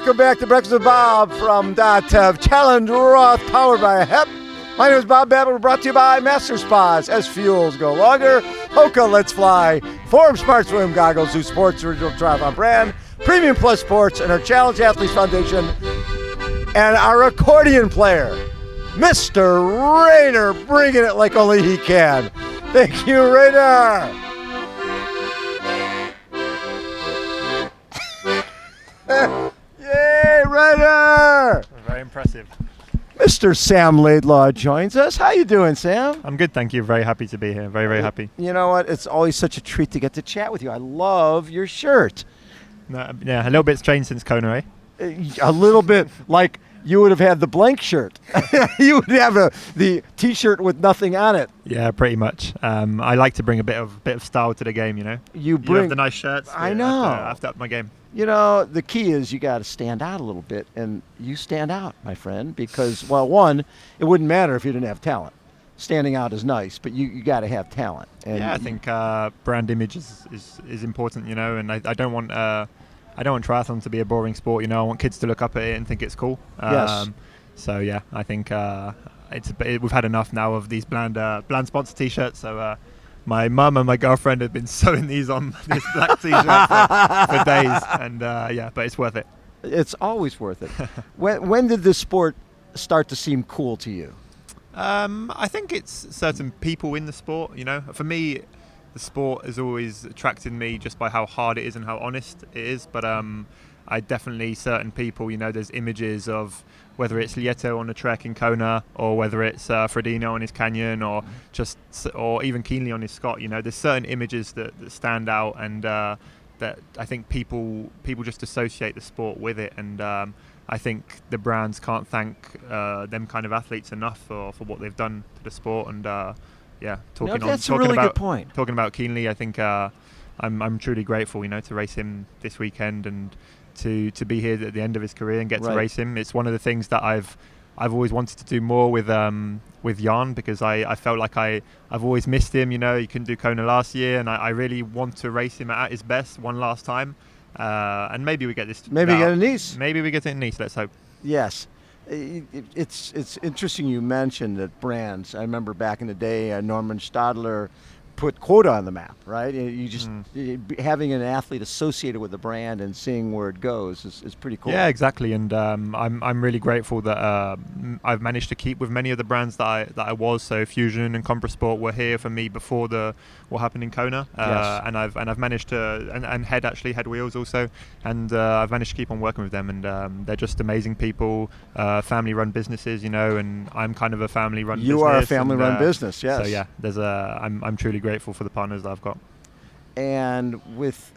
welcome back to Breakfast with Bob from Challenge Roth, powered by HEP. My name is Bob Babbitt. We're brought to you by Master Spas, SFuels, Go Longer, HOKA, Let's Fly, Forum Smart Swim Goggles, Zoot Sports, original triathlon brand, Premium Plus Sports, and our Challenge Athletes Foundation, and our accordion player, Mr. Rainer, bringing it like only he can. Thank you, Rainer. Yay, Rainer! Very impressive. Mr. Sam Laidlow joins us. How you doing, Sam? I'm good, thank you. Very happy to be here. Very, very happy. You know what? It's always such a treat to get to chat with you. I love your shirt. Yeah, a little bit strange since Kona, eh? A little bit like you would have had the blank shirt. You would have the T-shirt with nothing on it. Yeah, pretty much. I like to bring a bit of style to the game, you know. You have the nice shirts. I know. I have to up my game. You know, the key is you got to stand out a little bit, and you stand out, my friend, because, well, one, it wouldn't matter if you didn't have talent. Standing out is nice, but you got to have talent. And yeah, I think brand image is important, you know, and I don't want triathlon to be a boring sport, you know. I want kids to look up at it and think it's cool. Yes. So yeah, I think we've had enough now of these bland sponsor T-shirts. So my mum and my girlfriend have been sewing these on this black T-shirt for days, and yeah, but it's worth it. It's always worth it. When did this sport start to seem cool to you? I think it's certain people in the sport, you know. For me, the sport has always attracted me just by how hard it is and how honest it is. But I definitely, certain people, you know, there's images of whether it's Laidlow on a trek in Kona, or whether it's Frodeno on his canyon, or even Keenly on his Scott. You know, there's certain images that stand out, and that I think people just associate the sport with it. And I think the brands can't thank them kind of athletes enough for what they've done to the sport. And yeah, that's a really good point. Talking about Keenly, I think I'm truly grateful, you know, to race him this weekend and to be here at the end of his career and get to race him. It's one of the things that I've always wanted to do more with Jan, because I felt like I've always missed him. You know, he couldn't do Kona last year, and I really want to race him at his best one last time. And maybe we get this. Maybe get a Nice. Maybe we get it in Nice. Let's hope. Yes. It's interesting you mentioned that brands. I remember back in the day, Norman Stadler put Quota on the map, right? You just having an athlete associated with the brand and seeing where it goes is pretty cool. Yeah, exactly. And I'm really grateful that I've managed to keep with many of the brands that I was. So Fusion and Comprasport were here for me before what happened in Kona. Yes. And I've managed to and Head Wheels also, and I've managed to keep on working with them. And they're just amazing people, family-run businesses, you know. And I'm kind of a family-run business. You are a family-run business, yes. So yeah, I'm truly grateful for the partners that I've got. And with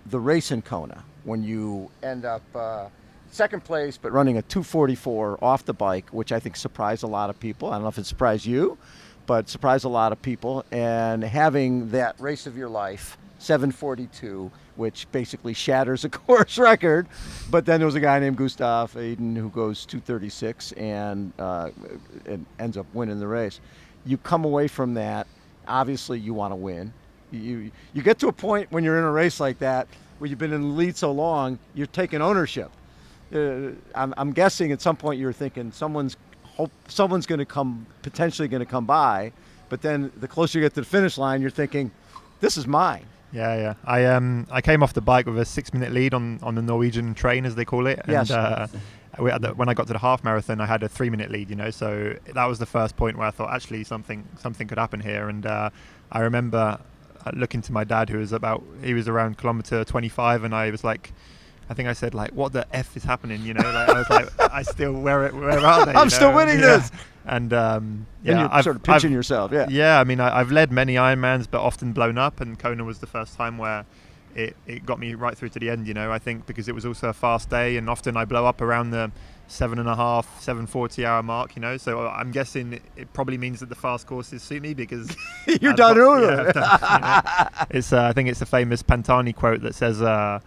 the race in Kona, when you end up second place but running a 2:44 off the bike, which I think surprised a lot of people. I don't know if it surprised you, but surprised a lot of people. And having that race of your life, 7:42, which basically shatters a course record. But then there was a guy named Gustav Aiden who goes 2:36 and ends up winning the race. You come away from that. Obviously, you want to win. You get to a point when you're in a race like that, where you've been in the lead so long, you're taking ownership. I'm guessing at some point you're thinking someone's going to potentially going to come by, but then the closer you get to the finish line, you're thinking, this is mine. Yeah. I came off the bike with a 6-minute lead on the Norwegian train, as they call it. Yes. And when I got to the half marathon, I had a 3-minute lead, you know. So that was the first point where I thought actually something could happen here. And I remember looking to my dad, he was around kilometer 25, and I was like, I think I said, like, what the F is happening, you know? Like, I was like, where are they? I'm still winning this. And and you're sort of pinching yourself, yeah. Yeah, I mean, I've led many Ironmans, but often blown up, and Kona was the first time where it got me right through to the end, you know. I think because it was also a fast day, and often I blow up around the 7.5-7:40 hour mark, you know. So I'm guessing it probably means that the fast courses suit me, because you're done earlier. It's I think it's a famous Pantani quote that says, the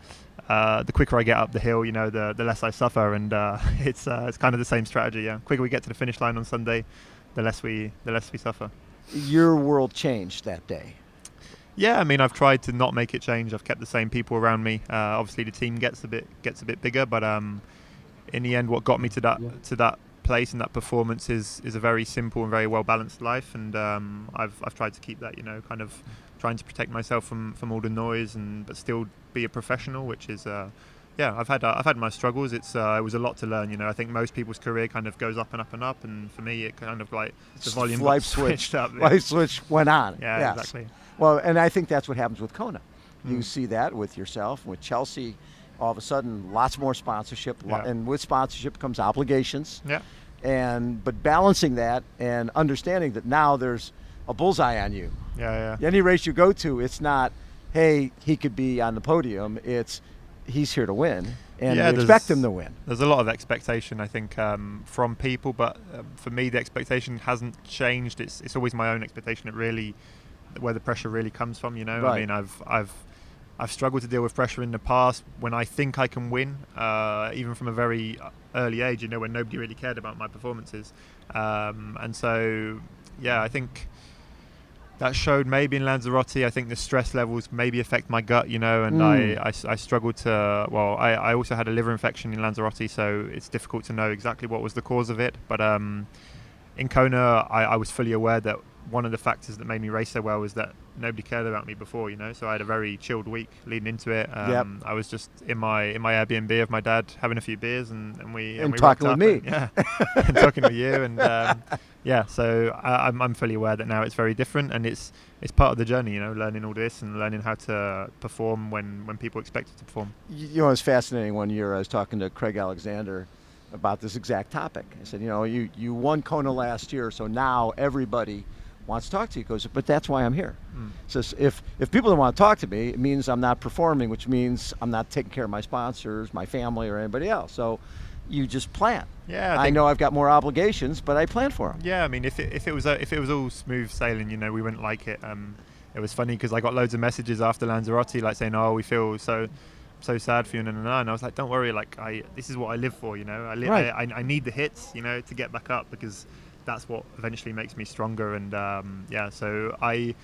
quicker I get up the hill, you know, the less I suffer. And it's kind of the same strategy. Yeah, quicker we get to the finish line on Sunday, the less we suffer. Your world changed that day. Yeah, I mean, I've tried to not make it change. I've kept the same people around me. Obviously, the team gets a bit bigger, but in the end, what got me to that place and that performance is a very simple and very well balanced life. And I've tried to keep that, kind of trying to protect myself from all the noise, but still be a professional, which is. I've had my struggles. It was a lot to learn. I think most people's career kind of goes up and up and up, and for me, it kind of like the volume life switched up. Life switch went on. Yeah, yes. Exactly. Well, and I think that's what happens with Kona. You see that with yourself, with Chelsea. All of a sudden, lots more sponsorship, and with sponsorship comes obligations. Yeah. But balancing that and understanding that now there's a bullseye on you. Yeah. Any race you go to, it's not, hey, he could be on the podium. It's he's here to win, and we expect him to win. There's a lot of expectation, I think, from people, but for me, the expectation hasn't changed. It's always my own expectation. Where the pressure really comes from. Right. I mean, I've struggled to deal with pressure in the past when I think I can win, even from a very early age. When nobody really cared about my performances, and so I think. That showed maybe in Lanzarote. I think the stress levels maybe affect my gut, and I struggled to. Well, I also had a liver infection in Lanzarote, so it's difficult to know exactly what was the cause of it. But in Kona, I was fully aware that one of the factors that made me race so well was that nobody cared about me before, So I had a very chilled week leading into it. I was just in my Airbnb of my dad having a few beers, and we talking with me. And talking with you, and so I'm fully aware that now it's very different, and it's part of the journey, learning all this and learning how to perform when people expect you to perform. It was fascinating. One year I was talking to Craig Alexander about this exact topic. I said, you won Kona last year, so now everybody wants to talk to you. He goes, but that's why I'm here. So if people don't want to talk to me, it means I'm not performing, which means I'm not taking care of my sponsors, my family, or anybody else. So you just plan. Yeah, I know I've got more obligations, but I plan for them. Yeah, I mean, if it was all smooth sailing, we wouldn't like it. It was funny because I got loads of messages after Lanzarote, like saying, "Oh, we feel so sad for you," and I was like, "Don't worry, this is what I live for, I need the hits, to get back up, because that's what eventually makes me stronger." And so I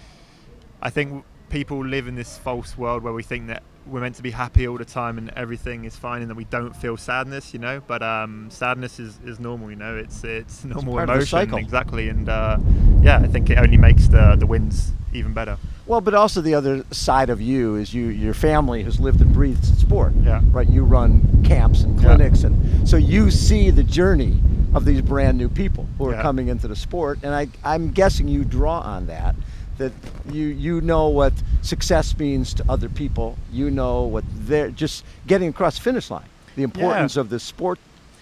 think people live in this false world where we think that we're meant to be happy all the time and everything is fine, and that we don't feel sadness, but sadness is normal, it's normal emotion. Exactly. And I think it only makes the wins even better. Well, but also the other side of you is your family has lived and breathed sport. Yeah. Right. You run camps and clinics, and so you see the journey of these brand new people who are coming into the sport, and I'm guessing you draw on that you know what success means to other people. You know what they're just getting across the finish line, the importance of this sport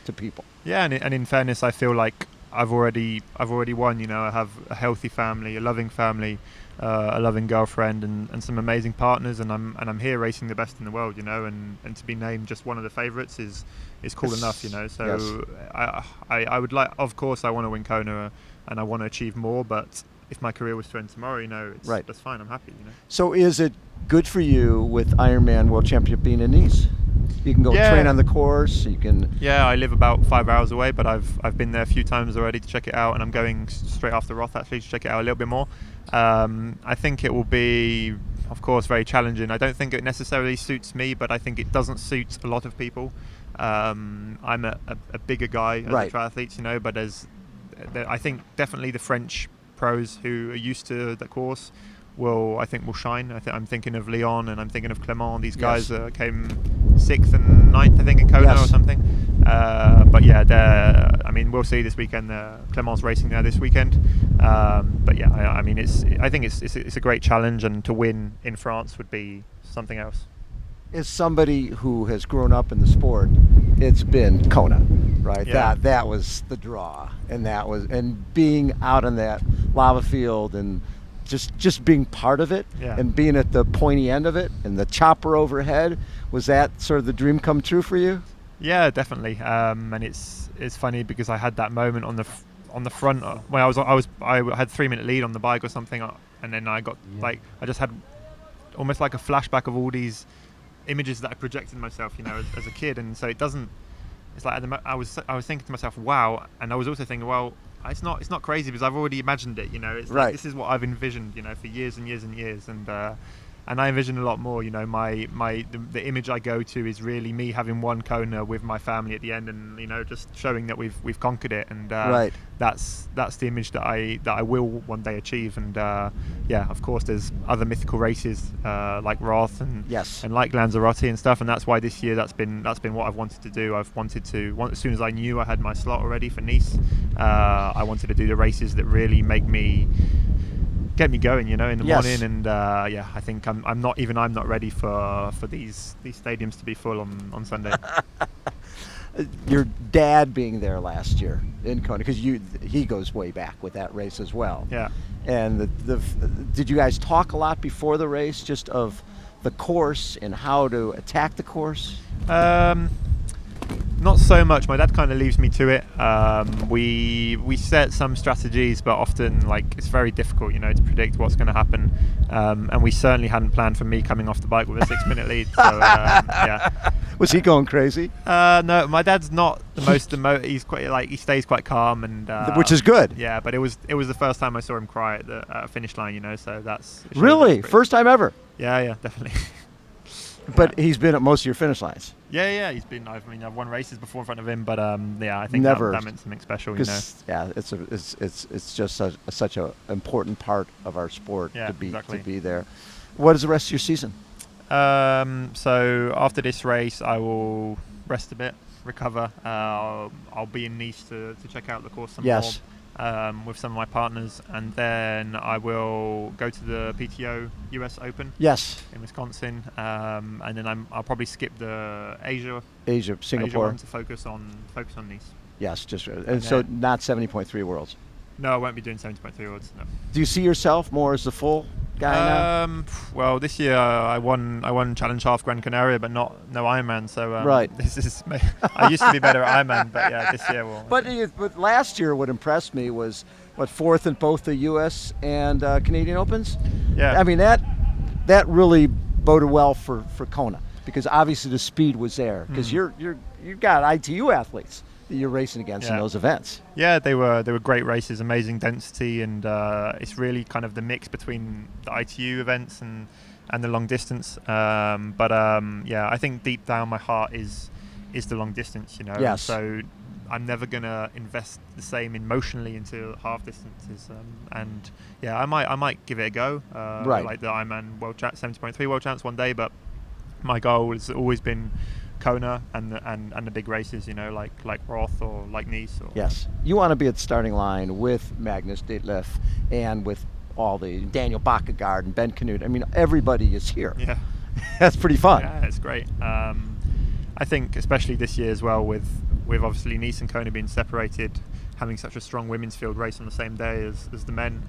to people. Yeah, and in fairness, I feel like I've already won. I have a healthy family, a loving family, a loving girlfriend, and some amazing partners, and I'm here racing the best in the world, and to be named just one of the favourites is cool enough, So I would like, of course, I want to win Kona, and I want to achieve more, but if my career was to end tomorrow, that's fine. I'm happy, So is it good for you with Ironman World Championship being in Nice? You can go train on the course. You can. Yeah, I live about 5 hours away, but I've been there a few times already to check it out, and I'm going straight after Roth actually to check it out a little bit more. I think it will be, of course, very challenging. I don't think it necessarily suits me, but I think it doesn't suit a lot of people. I'm a bigger guy as a triathlete, but I think definitely the French pros who are used to the course will shine. I'm thinking of Leon, and I'm thinking of Clement. These guys came 6th and 9th, I think, in Kona or something. We'll see this weekend. Clement's racing there this weekend. I think it's a great challenge, and to win in France would be something else. As somebody who has grown up in the sport, it's been Kona, right? Yeah. That was the draw, and being out on that lava field and just being part of it, and being at the pointy end of it and the chopper overhead, was that sort of the dream come true for you? Yeah, definitely. And it's funny because I had that moment on the front when I had 3-minute lead on the bike or something, and then I got I just had almost like a flashback of all these images that I projected myself, as a kid, and so it doesn't. It's like I was thinking to myself, wow, and I was also thinking, well, it's not crazy because I've already imagined it. You know, it's Right. like, this is what I've envisioned. You know, for years and years and years, and I envision a lot more. You know, the image I go to is really me having one Kona with my family at the end, and you know, just showing that we've conquered it. And Right. that's the image that I will one day achieve. And yeah, of course, there's other mythical races like Roth and Yes. and like Lanzarote and stuff. And that's why this year that's been what I've wanted to do. As soon as I knew I had my slot already for Nice, I wanted to do the races that really get me going, you know, in the Yes. morning. And yeah, I think I'm not ready for these stadiums to be full on Sunday. Your dad being there last year in Kona, because he goes way back with that race as well. Yeah. And did you guys talk a lot before the race, just of the course and how to attack the course? Not so much. My dad kind of leaves me to it. We set some strategies, but often like it's very difficult, you know, to predict what's going to happen. And we certainly hadn't planned for me coming off the bike with a 6-minute lead. So yeah. Was he going crazy? No, my dad's not the most he's quite like, he stays quite calm, and Which is good. Yeah, but it was the first time I saw him cry at the finish line, you know. So that's Really? First time ever? Yeah, definitely. But he's been at most of your finish lines. Yeah, he's been. I've won races before in front of him, but yeah, I think Never. that meant something special, you know. Yeah, it's just such a important part of our sport to be there. What is the rest of your season? So after this race, I will rest a bit, recover. I'll be in Nice to check out the course some more. With some of my partners, and then I will go to the PTO US Open. Yes. In Wisconsin, and then I'll probably skip the Asia Singapore one to focus on Nice. Yes, and so not 70.3 Worlds. No, I won't be doing 70.3 Worlds. No. Do you see yourself more as the full guy now? Well, this year I won Challenge Half Gran Canaria, but no Ironman. So right. This is I used to be better at Ironman, but yeah, this year will. But last year, what impressed me was fourth in both the U.S. and Canadian Opens. Yeah. I mean that really boded well for Kona, because obviously the speed was there, because you've got ITU athletes that you're racing against in those events. Yeah, they were great races, amazing density, and it's really kind of the mix between the ITU events and the long distance. But yeah, I think deep down my heart is the long distance, you know. Yes. So I'm never gonna invest the same emotionally into half distances, and yeah, I might give it a go. Right. Like the Ironman World 70.3 World Champs one day, but my goal has always been Kona and the big races, you know, like Roth or like Nice. Yes, you want to be at the starting line with Magnus Ditlev and with all the Daniel Bakkegaard and Ben Canute. I mean, everybody is here. Yeah, that's pretty fun. Yeah, it's great. I think especially this year as well, with obviously Nice and Kona being separated, having such a strong women's field race on the same day as the men.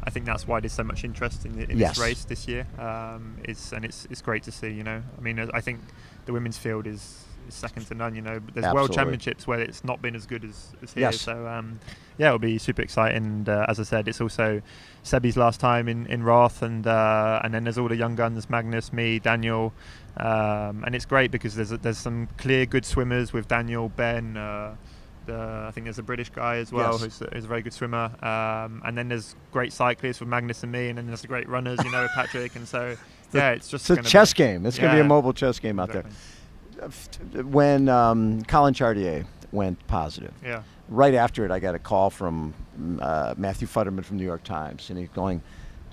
I think that's why there's so much interest in this race this year. It's great to see, you know. I mean, I think the women's field is second to none, you know. But there's Absolutely. World Championships where it's not been as good as here. Yes. So yeah, it'll be super exciting. And as I said, it's also Sebi's last time in Roth, and then there's all the young guns, Magnus, me, Daniel, and it's great because there's some clear good swimmers with Daniel, Ben. I think there's a British guy as well who's a very good swimmer, and then there's great cyclists with Magnus and me, and then there's the great runners, you know, with Patrick. And so yeah, it's just a chess game. It's going to be a mobile chess game out there. When Colin Chartier went positive, right after it, I got a call from Matthew Futterman from New York Times, and he's going,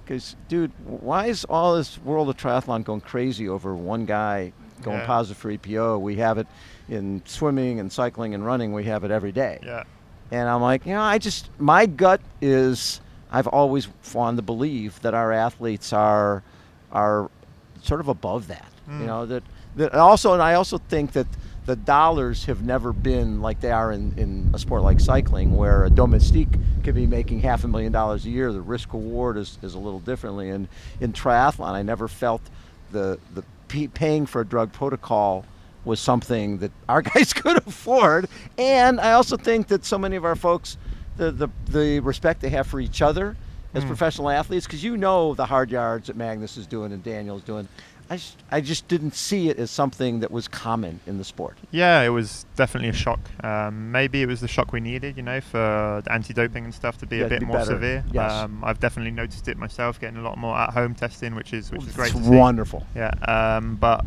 "Because, dude, why is all this world of triathlon going crazy over one guy going positive for EPO? We have it in swimming and cycling and running. We have it every day." Yeah. And I'm like, you know, my gut is, I've always wanted to believe that our athletes are sort of above that. You know, that also, and I also think that the dollars have never been like they are in a sport like cycling, where a domestique could be making $500,000 a year. The risk reward is a little differently. And in triathlon, I never felt the paying for a drug protocol was something that our guys could afford. And I also think that so many of our folks, the respect they have for each other as professional athletes? Because you know the hard yards that Magnus is doing and Daniel's doing. I just didn't see it as something that was common in the sport. Yeah, it was definitely a shock. Maybe it was the shock we needed, for the anti-doping and stuff to be a bit more better. severe. Yes. I've definitely noticed it myself, getting a lot more at-home testing, which is great It's to see. wonderful. Yeah, but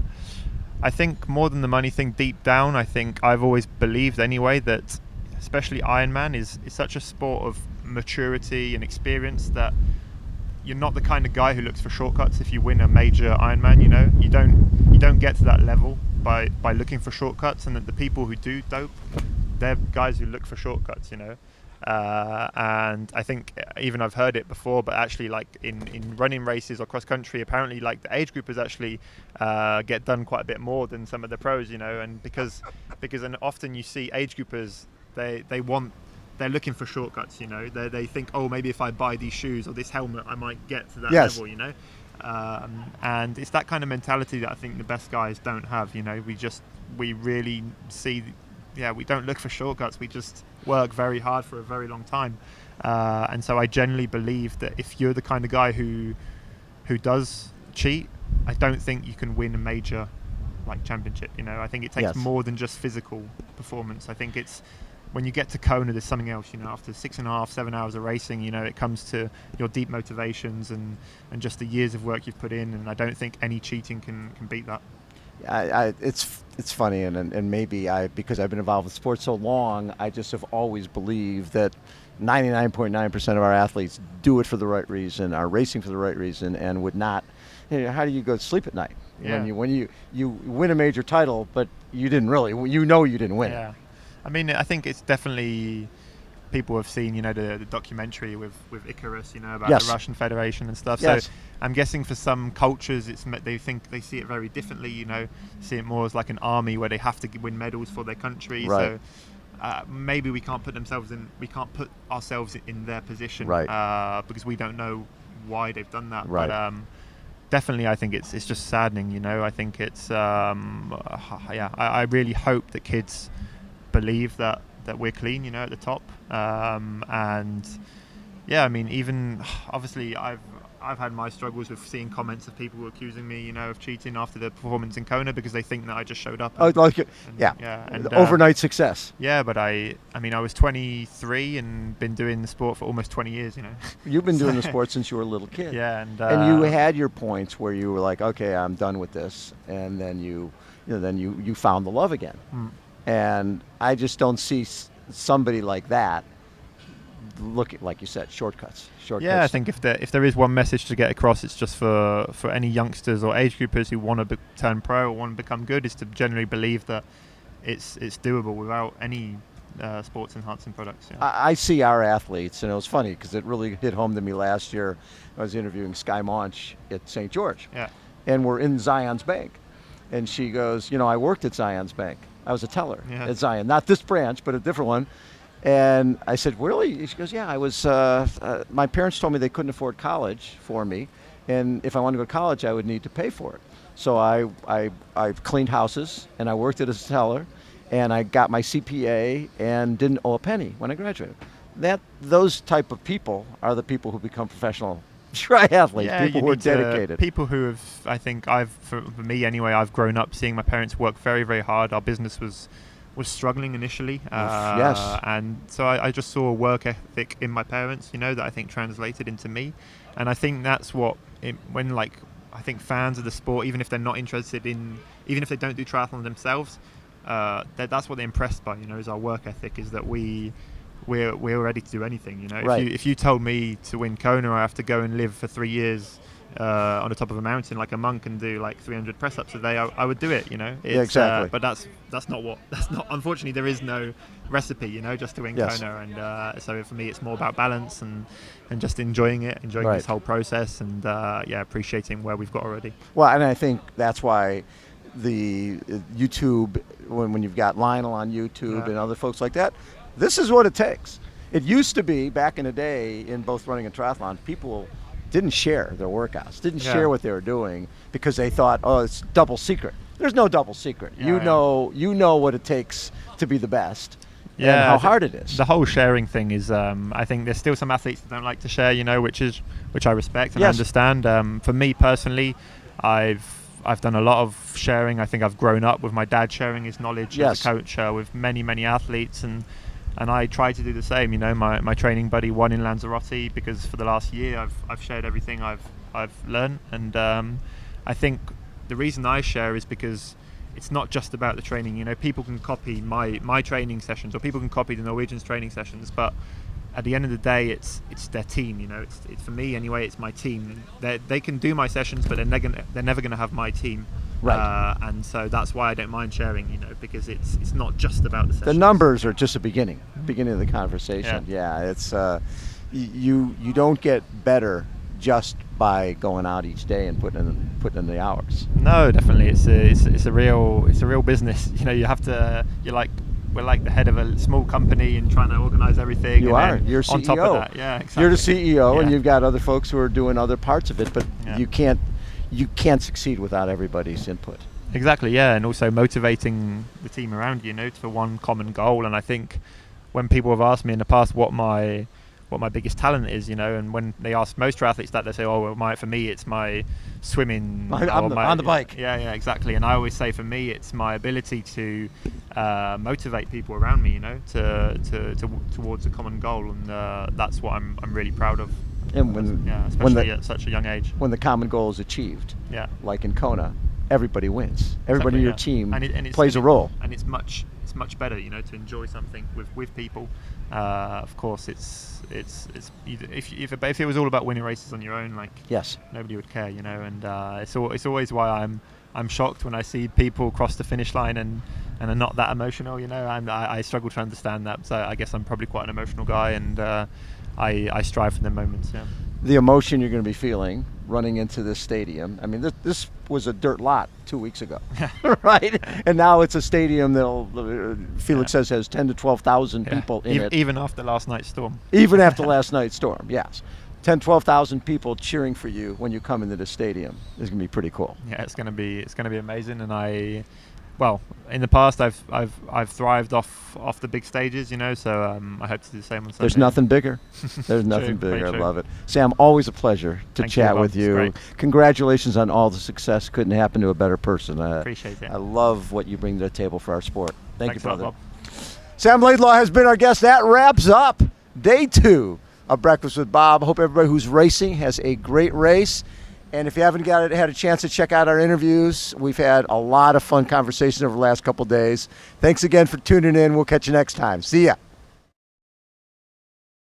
I think more than the money thing, deep down, I think I've always believed anyway that especially Ironman is such a sport of maturity and experience that you're not the kind of guy who looks for shortcuts if you win a major Ironman. You don't get to that level by looking for shortcuts, and that the people who do dope, they're guys who look for shortcuts. And I think even I've heard it before, but actually like in running races or cross country, apparently like the age groupers actually get done quite a bit more than some of the pros. And because and often you see age groupers, they're looking for shortcuts, They think, oh, maybe if I buy these shoes or this helmet, I might get to that level, And it's that kind of mentality that I think the best guys don't have, We really see, we don't look for shortcuts. We just work very hard for a very long time. And so I generally believe that if you're the kind of guy who does cheat, I don't think you can win a major championship. I think it takes more than just physical performance. I think it's when you get to Kona, there's something else, after 6.5, 7 hours of racing, it comes to your deep motivations and just the years of work you've put in. And I don't think any cheating can beat that. It's funny, and maybe because I've been involved with sports so long, I just have always believed that 99.9% of our athletes do it for the right reason, are racing for the right reason, and would not. How do you go to sleep at night when you win a major title, but you didn't really, you didn't win it? I mean, I think it's definitely, people have seen, the documentary with Icarus, about the Russian Federation and stuff. Yes. So I'm guessing for some cultures, they see it very differently, see it more as like an army where they have to win medals for their country. Right. So maybe we can't put ourselves in their position, right. Because we don't know why they've done that. Right. But definitely, I think it's just saddening. I think it's I really hope that kids believe that we're clean, at the top, and I mean, even obviously I've had my struggles with seeing comments of people accusing me, of cheating after the performance in Kona because they think that I just showed up. And overnight success. Yeah, but I mean, I was 23 and been doing the sport for almost 20 years. You've been doing the sport since you were a little kid. Yeah, and you had your points where you were like, okay, I'm done with this, and then you found the love again. And I just don't see somebody like that looking, like you said, shortcuts. Yeah, I think if there is one message to get across, it's just for any youngsters or age groupers who want to turn pro or want to become good, is to generally believe that it's doable without any sports enhancing products. I see our athletes, and it was funny because it really hit home to me last year. I was interviewing Sky Monch at St. George, and we're in Zion's Bank, and she goes, I worked at Zion's Bank. I was a teller at Zion, not this branch, but a different one. And I said, really? She goes, yeah, I was, my parents told me they couldn't afford college for me. And if I wanted to go to college, I would need to pay for it. So I cleaned houses, and I worked as a teller, and I got my CPA and didn't owe a penny when I graduated. Those type of people are the people who become professional triathletes, people who are dedicated. People who have, I think for me anyway, I've grown up seeing my parents work very, very hard. Our business was struggling initially. And so I just saw a work ethic in my parents, that I think translated into me. And I think that's what, I think fans of the sport, even if they're not interested in, even if they don't do triathlon themselves, that's what they're impressed by, is our work ethic, is that we're ready to do anything. If you told me to win Kona, I have to go and live for 3 years on the top of a mountain like a monk and do 300 press ups a day, I would do it. Exactly. But that's not unfortunately there is no recipe, just to win Kona. And so for me, it's more about balance and just enjoying this whole process, and appreciating where we've got already. Well, and I think that's why the YouTube, when you've got Lionel on YouTube and other folks like that, this is what it takes. It used to be, back in the day, in both running and triathlon, people didn't share their workouts, didn't share what they were doing, because they thought, oh, it's double secret. There's no double secret. You know what it takes to be the best. and how hard it is. The whole sharing thing is, I think there's still some athletes that don't like to share, which I respect and Yes. understand. For me personally, I've done a lot of sharing. I think I've grown up with my dad sharing his knowledge Yes. as a coach with many athletes, and I try to do the same. My training buddy won in Lanzarote because for the last year I've shared everything I've learned, and I think the reason I share is because it's not just about the training. People can copy my training sessions, or people can copy the Norwegians' training sessions, but at the end of the day, it's their team. It's for me anyway. It's my team. They can do my sessions, but they're never going to have my team. Right. And so that's why I don't mind sharing. Because it's not just about the sessions. The numbers are just a beginning of the conversation. Yeah, it's you don't get better just by going out each day and putting in the hours. No, definitely. It's a real business. You have to. We're like the head of a small company and trying to organize everything. You're CEO. On top of that, yeah, exactly. You're the CEO, Yeah. and you've got other folks who are doing other parts of it, but Yeah. you can't succeed without everybody's input. Exactly, yeah, and also motivating the team around you, for one common goal. And I think when people have asked me in the past what my biggest talent is, and when they ask most triathletes that, they say, "Oh, well, for me, it's my swimming on the bike." Yeah, exactly. And I always say, for me, it's my ability to motivate people around me, towards a common goal, and that's what I'm really proud of. And especially at such a young age. When the common goal is achieved, yeah, like in Kona, everybody wins. Everybody Exactly, in your yeah. team plays a role. And it's much better, to enjoy something with people. Of course, if it was all about winning races on your own, Yes, nobody would care, and it's always why I'm shocked when I see people cross the finish line and are not that emotional, and I struggle to understand that. So I guess I'm probably quite an emotional guy, and I strive for the moments. Yeah. the emotion you're going to be feeling running into this stadium. I mean, this was a dirt lot 2 weeks ago, right? And now it's a stadium that Felix says has 10 to 12,000 people in it. Even after last night's storm. Even after last night's storm, yes. 10, 12,000 people cheering for you when you come into the stadium is going to be pretty cool. Yeah, it's going to be amazing, and well, in the past I've thrived off the big stages, so I hope to do the same on Sunday. There's nothing bigger. There's nothing bigger. I love it. Sam, always a pleasure to chat with you. Congratulations on all the success. Couldn't happen to a better person. Appreciate it. I love what you bring to the table for our sport. Thanks you, brother. A lot, Bob. Sam Laidlow has been our guest. That wraps up day 2 of Breakfast with Bob. Hope everybody who's racing has a great race. And if you haven't had a chance to check out our interviews, we've had a lot of fun conversations over the last couple days. Thanks again for tuning in. We'll catch you next time. See ya.